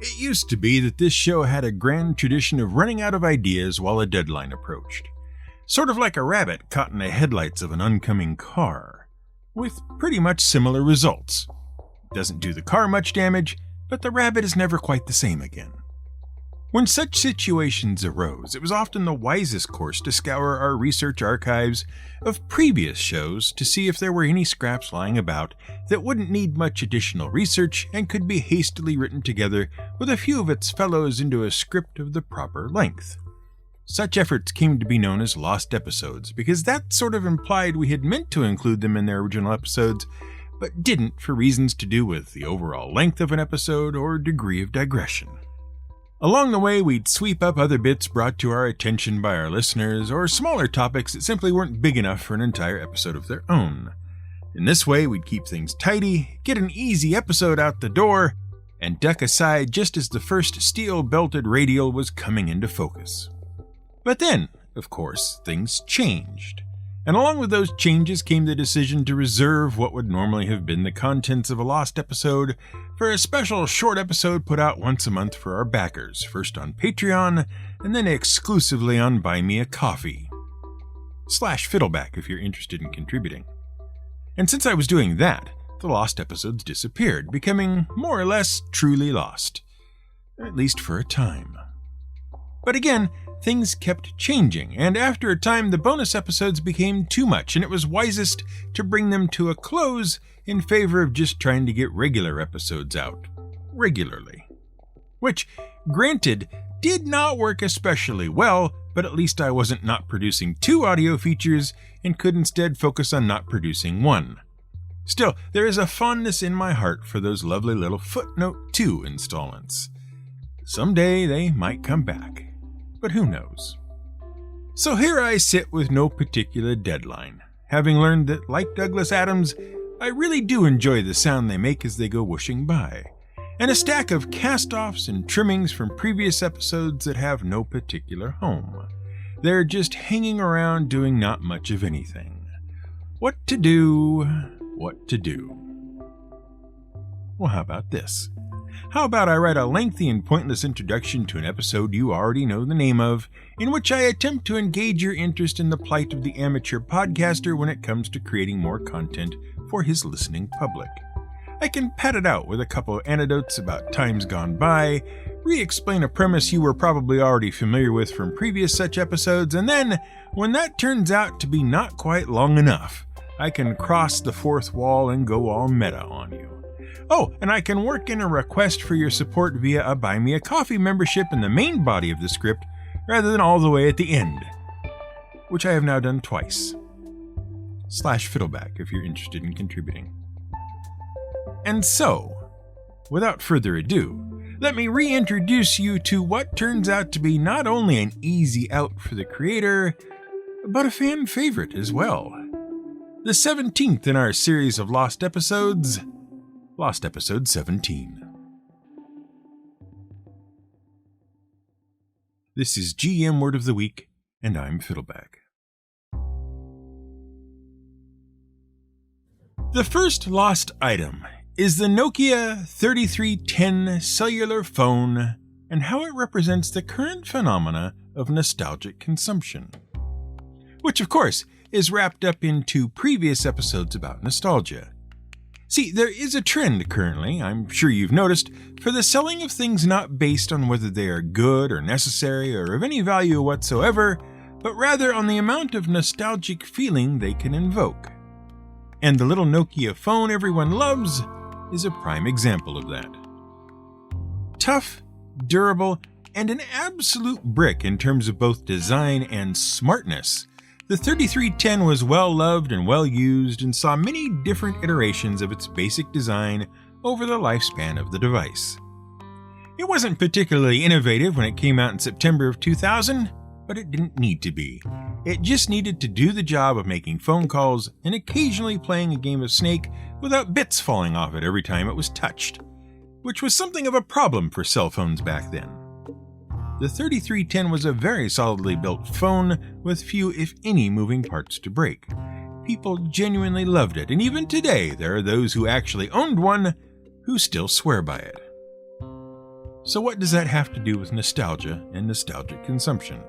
It used to be that this show had a grand tradition of running out of ideas while a deadline approached. Sort of like a rabbit caught in the headlights of an oncoming car. With pretty much similar results. Doesn't do the car much damage, but the rabbit is never quite the same again. When such situations arose, it was often the wisest course to scour our research archives of previous shows to see if there were any scraps lying about that wouldn't need much additional research and could be hastily written together with a few of its fellows into a script of the proper length. Such efforts came to be known as lost episodes because that sort of implied we had meant to include them in their original episodes, but didn't for reasons to do with the overall length of an episode or degree of digression. Along the way, we'd sweep up other bits brought to our attention by our listeners, or smaller topics that simply weren't big enough for an entire episode of their own. In this way, we'd keep things tidy, get an easy episode out the door, and duck aside just as the first steel-belted radial was coming into focus. But then, of course, things changed. And along with those changes came the decision to reserve what would normally have been the contents of a lost episode for a special short episode put out once a month for our backers, first on Patreon, and then exclusively on Buy Me a Coffee. /Fiddleback if you're interested in contributing. And since I was doing that, the lost episodes disappeared, becoming more or less truly lost. At least for a time. But again, things kept changing, and after a time the bonus episodes became too much, and it was wisest to bring them to a close in favor of just trying to get regular episodes out. Regularly. Which, granted, did not work especially well, but at least I wasn't not producing 2 audio features and could instead focus on not producing 1. Still, there is a fondness in my heart for those lovely little Footnote 2 installments. Someday they might come back. But who knows? So here I sit with no particular deadline, having learned that, like Douglas Adams, I really do enjoy the sound they make as they go whooshing by, and a stack of cast-offs and trimmings from previous episodes that have no particular home. They're just hanging around doing not much of anything. What to do, what to do. Well, how about this? How about I write a lengthy and pointless introduction to an episode you already know the name of, in which I attempt to engage your interest in the plight of the amateur podcaster when it comes to creating more content for his listening public. I can pad it out with a couple of anecdotes about times gone by, re-explain a premise you were probably already familiar with from previous such episodes, and then, when that turns out to be not quite long enough, I can cross the fourth wall and go all meta on you. Oh, and I can work in a request for your support via a Buy Me a Coffee membership in the main body of the script, rather than all the way at the end, which I have now done twice. /Fiddleback if you're interested in contributing. And so, without further ado, let me reintroduce you to what turns out to be not only an easy out for the creator, but a fan favorite as well. The 17th in our series of lost episodes, Lost Episode 17. This is GM Word of the Week, and I'm Fiddleback. The first lost item is the Nokia 3310 cellular phone and how it represents the current phenomena of nostalgic consumption. Which, of course, is wrapped up into previous episodes about nostalgia. See, there is a trend currently, I'm sure you've noticed, for the selling of things not based on whether they are good or necessary or of any value whatsoever, but rather on the amount of nostalgic feeling they can invoke. And the little Nokia phone everyone loves is a prime example of that. Tough, durable, and an absolute brick in terms of both design and smartness, the 3310 was well loved and well used and saw many different iterations of its basic design over the lifespan of the device. It wasn't particularly innovative when it came out in September of 2000, but it didn't need to be. It just needed to do the job of making phone calls and occasionally playing a game of Snake without bits falling off it every time it was touched, which was something of a problem for cell phones back then. The 3310 was a very solidly built phone with few, if any, moving parts to break. People genuinely loved it, and even today there are those who actually owned one who still swear by it. So what does that have to do with nostalgia and nostalgic consumption?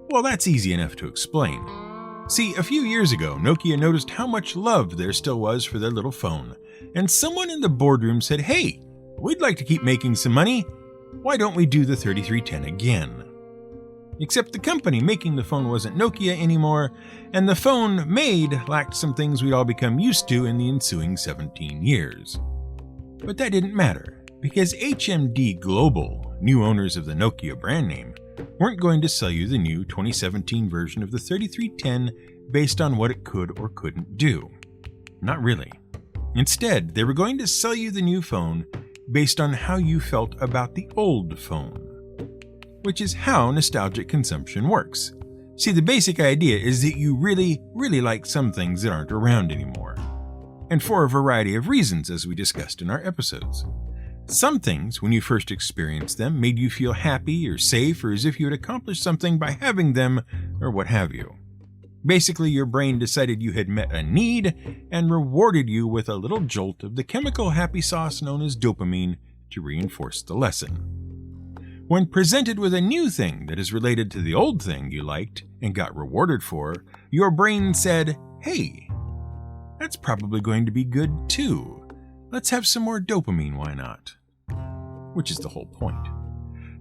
Well, that's easy enough to explain. See, a few years ago, Nokia noticed how much love there still was for their little phone, and someone in the boardroom said, "Hey, we'd like to keep making some money. Why don't we do the 3310 again?" Except the company making the phone wasn't Nokia anymore, and the phone made lacked some things we'd all become used to in the ensuing 17 years. But that didn't matter, because HMD Global, new owners of the Nokia brand name, weren't going to sell you the new 2017 version of the 3310 based on what it could or couldn't do. Not really. Instead, they were going to sell you the new phone based on how you felt about the old phone, which is how nostalgic consumption works. See, the basic idea is that you really like some things that aren't around anymore, and for a variety of reasons, as we discussed in our episodes. Some things, when you first experienced them, made you feel happy or safe or as if you had accomplished something by having them, or what have you. Basically, your brain decided you had met a need and rewarded you with a little jolt of the chemical happy sauce known as dopamine to reinforce the lesson. When presented with a new thing that is related to the old thing you liked and got rewarded for, your brain said, "Hey, that's probably going to be good too. Let's have some more dopamine, why not?" Which is the whole point.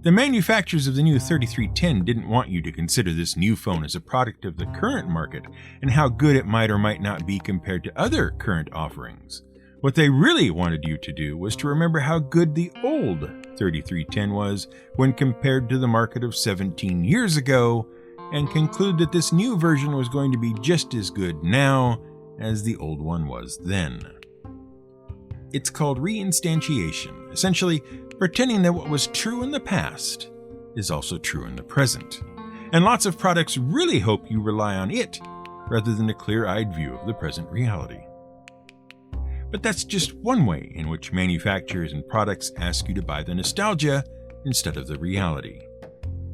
The manufacturers of the new 3310 didn't want you to consider this new phone as a product of the current market and how good it might or might not be compared to other current offerings. What they really wanted you to do was to remember how good the old 3310 was when compared to the market of 17 years ago, and conclude that this new version was going to be just as good now as the old one was then. It's called reinstantiation, essentially pretending that what was true in the past is also true in the present. And lots of products really hope you rely on it rather than a clear-eyed view of the present reality. But that's just one way in which manufacturers and products ask you to buy the nostalgia instead of the reality.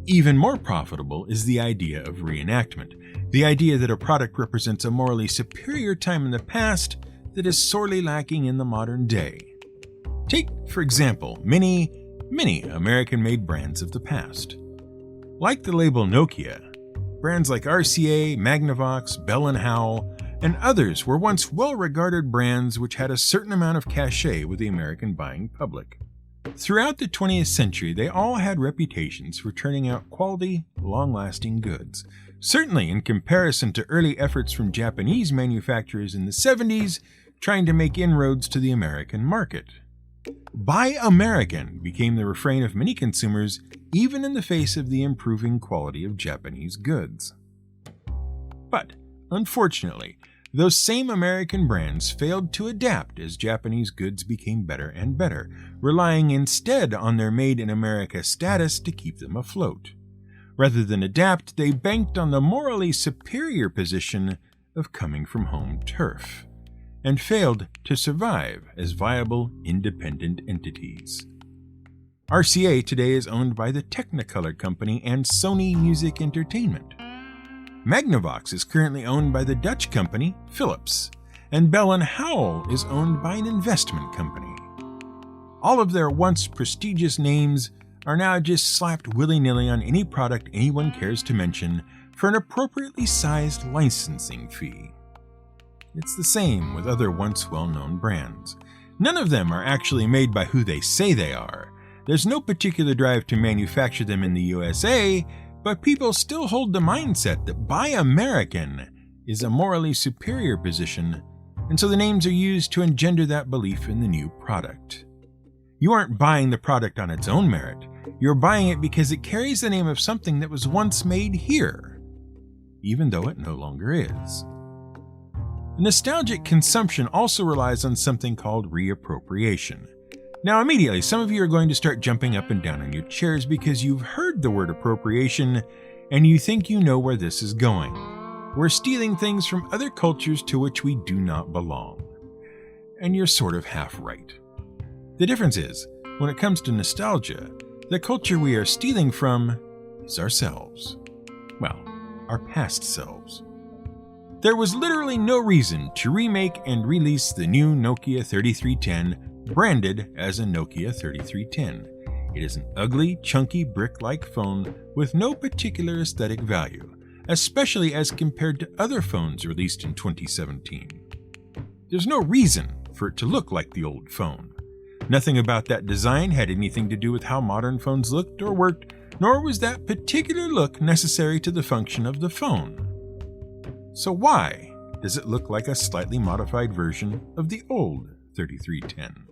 Even more profitable is the idea of reenactment, the idea that a product represents a morally superior time in the past that is sorely lacking in the modern day. Take, for example, many American-made brands of the past. Like the label Nokia, brands like RCA, Magnavox, Bell & Howell, and others were once well-regarded brands which had a certain amount of cachet with the American buying public. Throughout the 20th century, they all had reputations for turning out quality, long-lasting goods. Certainly in comparison to early efforts from Japanese manufacturers in the 70s trying to make inroads to the American market. Buy American became the refrain of many consumers, even in the face of the improving quality of Japanese goods. But, unfortunately, those same American brands failed to adapt as Japanese goods became better and better, relying instead on their Made in America status to keep them afloat. Rather than adapt, they banked on the morally superior position of coming from home turf, and failed to survive as viable, independent entities. RCA today is owned by the Technicolor Company and Sony Music Entertainment. Magnavox is currently owned by the Dutch company Philips, and Bell & Howell is owned by an investment company. All of their once prestigious names are now just slapped willy-nilly on any product anyone cares to mention for an appropriately sized licensing fee. It's the same with other once well-known brands. None of them are actually made by who they say they are. There's no particular drive to manufacture them in the USA, but people still hold the mindset that Buy American is a morally superior position, and so the names are used to engender that belief in the new product. You aren't buying the product on its own merit. You're buying it because it carries the name of something that was once made here, even though it no longer is. Nostalgic consumption also relies on something called reappropriation. Now, immediately, some of you are going to start jumping up and down in your chairs because you've heard the word appropriation and you think you know where this is going. We're stealing things from other cultures to which we do not belong. And you're sort of half right. The difference is, when it comes to nostalgia, the culture we are stealing from is ourselves. Well, our past selves. There was literally no reason to remake and release the new Nokia 3310 branded as a Nokia 3310, It is an ugly, chunky, brick-like phone with no particular aesthetic value, especially as compared to other phones released in 2017. There's no reason for it to look like the old phone. Nothing about that design had anything to do with how modern phones looked or worked, nor was that particular look necessary to the function of the phone. So why does it look like a slightly modified version of the old 3310?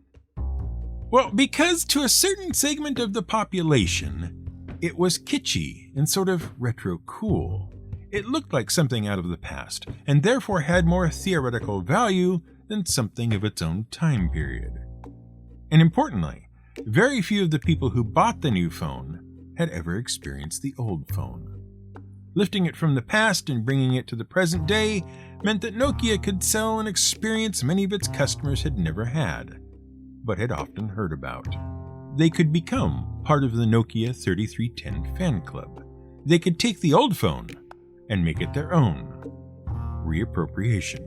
Well, because to a certain segment of the population, it was kitschy and sort of retro cool. It looked like something out of the past, and therefore had more theoretical value than something of its own time period. And importantly, very few of the people who bought the new phone had ever experienced the old phone. Lifting it from the past and bringing it to the present day meant that Nokia could sell an experience many of its customers had never had, but had often heard about. They could become part of the Nokia 3310 fan club. They could take the old phone and make it their own. Reappropriation.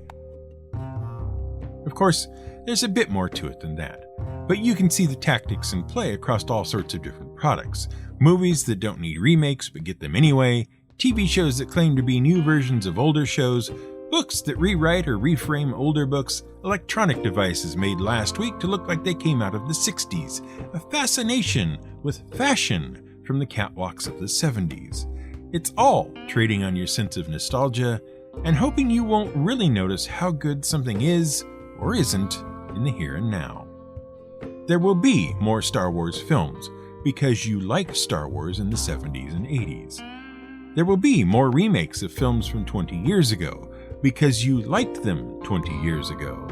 Of course, there's a bit more to it than that, but you can see the tactics in play across all sorts of different products. Movies that don't need remakes but get them anyway, TV shows that claim to be new versions of older shows, books that rewrite or reframe older books, electronic devices made last week to look like they came out of the 60s, a fascination with fashion from the catwalks of the 70s. It's all trading on your sense of nostalgia and hoping you won't really notice how good something is or isn't in the here and now. There will be more Star Wars films because you like Star Wars in the 70s and 80s. There will be more remakes of films from 20 years ago because you liked them 20 years ago.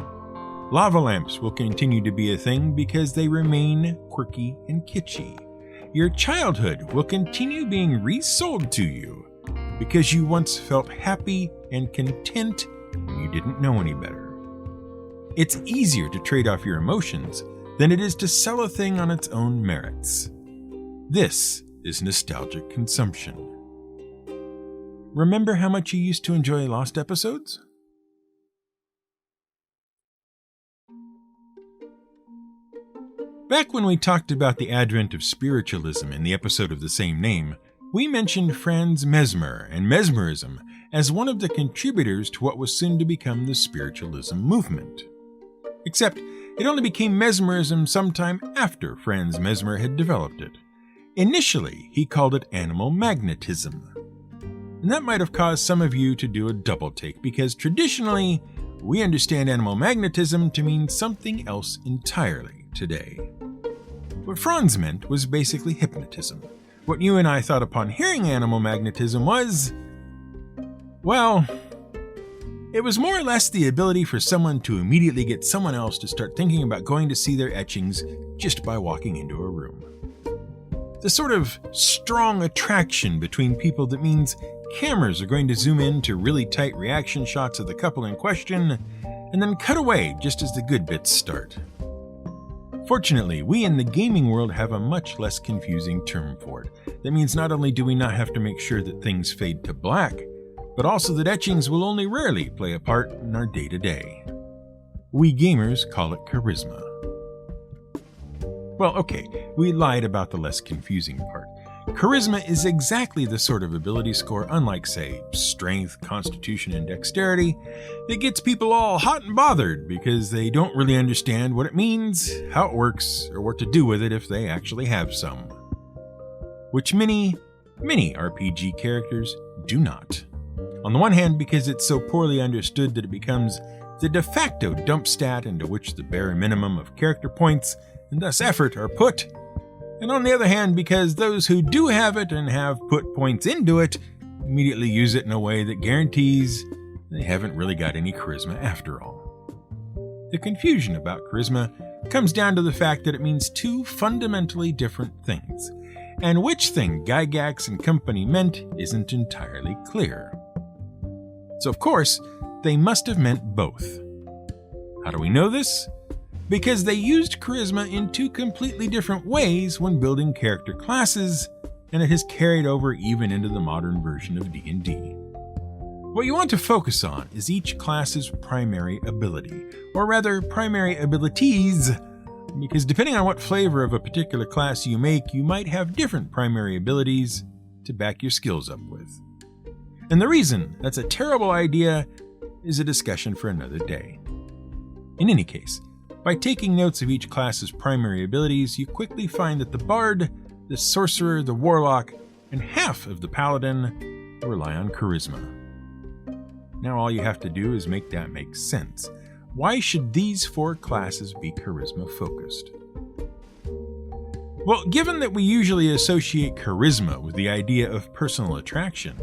Lava lamps will continue to be a thing because they remain quirky and kitschy. Your childhood will continue being resold to you because you once felt happy and content when you didn't know any better. It's easier to trade off your emotions than it is to sell a thing on its own merits. This is nostalgic consumption. Remember how much you used to enjoy lost episodes? Back when we talked about the advent of spiritualism in the episode of the same name, we mentioned Franz Mesmer and mesmerism as one of the contributors to what was soon to become the spiritualism movement. Except it only became mesmerism sometime after Franz Mesmer had developed it. Initially, he called it animal magnetism. And that might have caused some of you to do a double take because traditionally, we understand animal magnetism to mean something else entirely today. What Franz meant was basically hypnotism. What you and I thought upon hearing animal magnetism was, well, it was more or less the ability for someone to immediately get someone else to start thinking about going to see their etchings just by walking into a room. The sort of strong attraction between people that means cameras are going to zoom in to really tight reaction shots of the couple in question and then cut away just as the good bits start. Fortunately, we in the gaming world have a much less confusing term for it. That means not only do we not have to make sure that things fade to black, but also that etchings will only rarely play a part in our day-to-day. We gamers call it charisma. Well, okay, we lied about the less confusing part. Charisma is exactly the sort of ability score, unlike, say, strength, constitution, and dexterity, that gets people all hot and bothered because they don't really understand what it means, how it works, or what to do with it if they actually have some. Which many RPG characters do not. On the one hand, because it's so poorly understood that it becomes the de facto dump stat into which the bare minimum of character points and thus effort are put, and on the other hand, because those who do have it and have put points into it immediately use it in a way that guarantees they haven't really got any charisma after all. The confusion about charisma comes down to the fact that it means two fundamentally different things, and which thing Gygax and company meant isn't entirely clear. So of course, they must have meant both. How do we know this? Because they used charisma in two completely different ways when building character classes, and it has carried over even into the modern version of D&D. What you want to focus on is each class's primary ability, or rather primary abilities, because depending on what flavor of a particular class you make, you might have different primary abilities to back your skills up with. And the reason that's a terrible idea is a discussion for another day. In any case, by taking notes of each class's primary abilities, you quickly find that the Bard, the Sorcerer, the Warlock, and half of the Paladin rely on Charisma. Now all you have to do is make that make sense. Why should these 4 classes be Charisma focused? Well, given that we usually associate Charisma with the idea of personal attraction,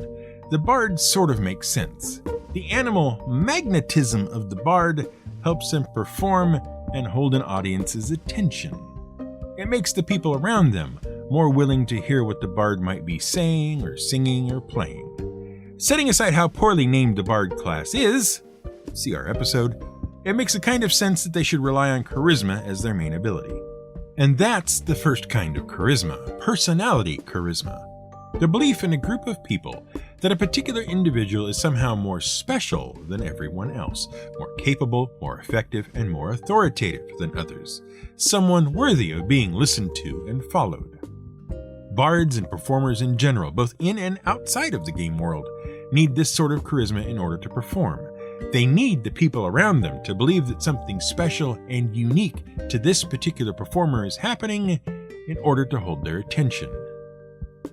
the Bard sort of makes sense. The animal magnetism of the Bard helps them perform and hold an audience's attention. It makes the people around them more willing to hear what the Bard might be saying or singing or playing. Setting aside how poorly named the Bard class is, see our episode, it makes a kind of sense that they should rely on Charisma as their main ability. And that's the first kind of charisma, personality charisma. The belief in a group of people that a particular individual is somehow more special than everyone else, more capable, more effective, and more authoritative than others, someone worthy of being listened to and followed. Bards and performers in general, both in and outside of the game world, need this sort of charisma in order to perform. They need the people around them to believe that something special and unique to this particular performer is happening in order to hold their attention.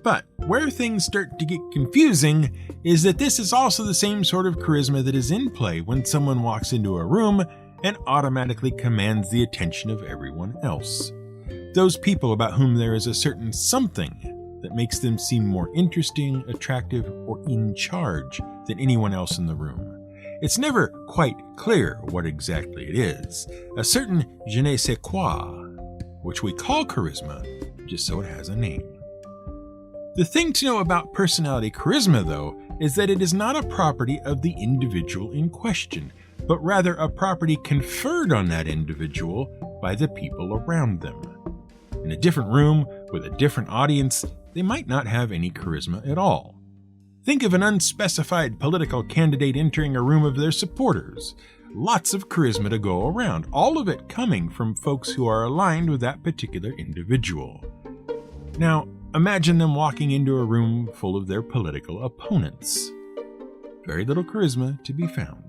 But where things start to get confusing is that this is also the same sort of charisma that is in play when someone walks into a room and automatically commands the attention of everyone else. Those people about whom there is a certain something that makes them seem more interesting, attractive, or in charge than anyone else in the room. It's never quite clear what exactly it is, a certain je ne sais quoi, which we call charisma, just so it has a name. The thing to know about personality charisma, though, is that it is not a property of the individual in question, but rather a property conferred on that individual by the people around them. In a different room, with a different audience, they might not have any charisma at all. Think of an unspecified political candidate entering a room of their supporters. Lots of charisma to go around, all of it coming from folks who are aligned with that particular individual. Now, imagine them walking into a room full of their political opponents. Very little charisma to be found.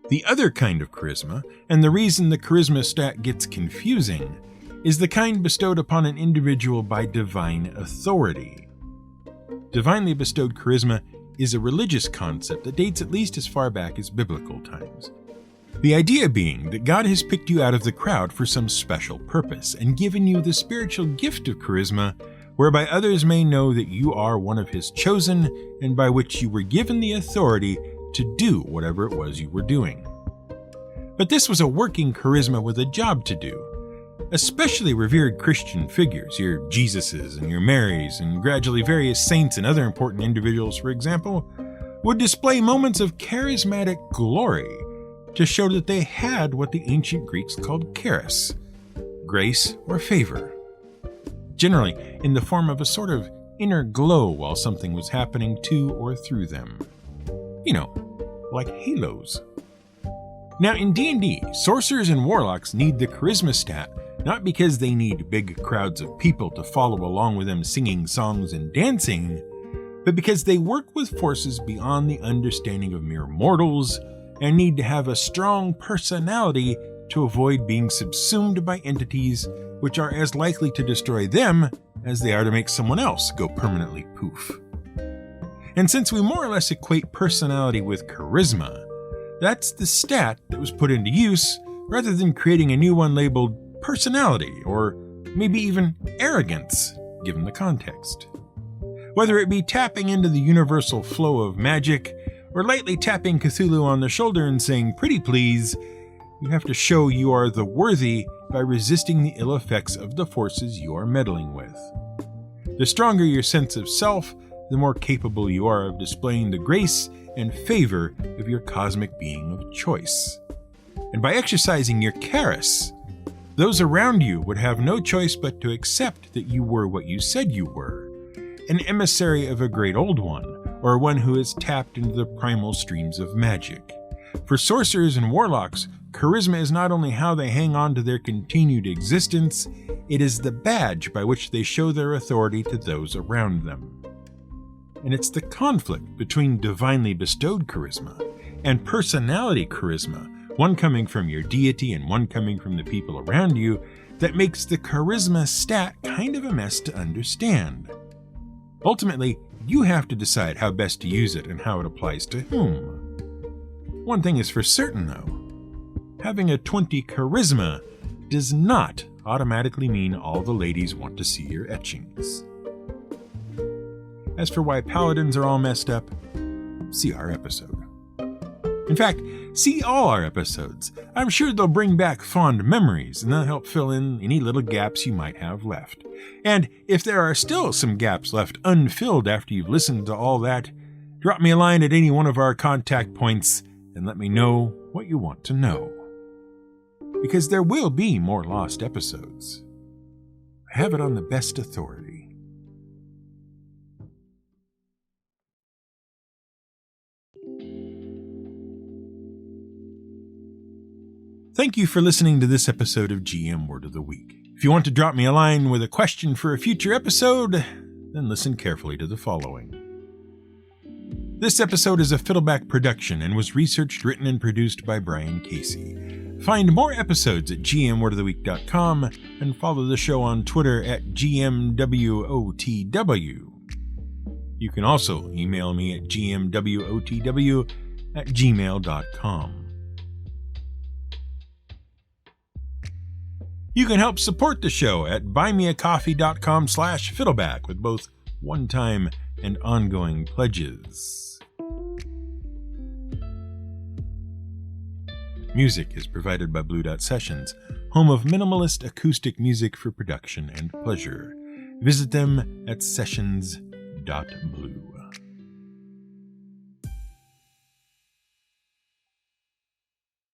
The other kind of charisma, and the reason the charisma stat gets confusing, is the kind bestowed upon an individual by divine authority. Divinely bestowed charisma is a religious concept that dates at least as far back as biblical times. The idea being that God has picked you out of the crowd for some special purpose and given you the spiritual gift of charisma, whereby others may know that you are one of His chosen and by which you were given the authority to do whatever it was you were doing. But this was a working charisma with a job to do. Especially revered Christian figures, your Jesuses and your Marys, and gradually various saints and other important individuals, for example, would display moments of charismatic glory to show that they had what the ancient Greeks called charis, grace or favor, generally in the form of a sort of inner glow while something was happening to or through them. You know, like halos. Now in D&D, sorcerers and warlocks need the charisma stat not because they need big crowds of people to follow along with them singing songs and dancing, but because they work with forces beyond the understanding of mere mortals and need to have a strong personality to avoid being subsumed by entities which are as likely to destroy them as they are to make someone else go permanently poof. And since we more or less equate personality with charisma, that's the stat that was put into use rather than creating a new one labeled personality, or maybe even arrogance, given the context. Whether it be tapping into the universal flow of magic, or lightly tapping Cthulhu on the shoulder and saying, "Pretty please," you have to show you are the worthy by resisting the ill effects of the forces you are meddling with. The stronger your sense of self, the more capable you are of displaying the grace and favor of your cosmic being of choice. And by exercising your charis, those around you would have no choice but to accept that you were what you said you were, an emissary of a great old one, or one who has tapped into the primal streams of magic. For sorcerers and warlocks, charisma is not only how they hang on to their continued existence, it is the badge by which they show their authority to those around them. And it's the conflict between divinely bestowed charisma and personality charisma, one coming from your deity and one coming from the people around you, that makes the charisma stat kind of a mess to understand. Ultimately, you have to decide how best to use it and how it applies to whom. One thing is for certain, though. Having a 20 charisma does not automatically mean all the ladies want to see your etchings. As for why paladins are all messed up, see our episode. In fact, see all our episodes. I'm sure they'll bring back fond memories and they'll help fill in any little gaps you might have left. And if there are still some gaps left unfilled after you've listened to all that, drop me a line at any one of our contact points and let me know what you want to know. Because there will be more lost episodes. I have it on the best authority. Thank you for listening to this episode of GM Word of the Week. If you want to drop me a line with a question for a future episode, then listen carefully to the following. This episode is a Fiddleback production and was researched, written, and produced by Brian Casey. Find more episodes at gmwordoftheweek.com and follow the show on Twitter at GMWOTW. You can also email me at gmwotw@gmail.com. You can help support the show at buymeacoffee.com/fiddleback with both one-time and ongoing pledges. Music is provided by Blue Dot Sessions, home of minimalist acoustic music for production and pleasure. Visit them at sessions.blue.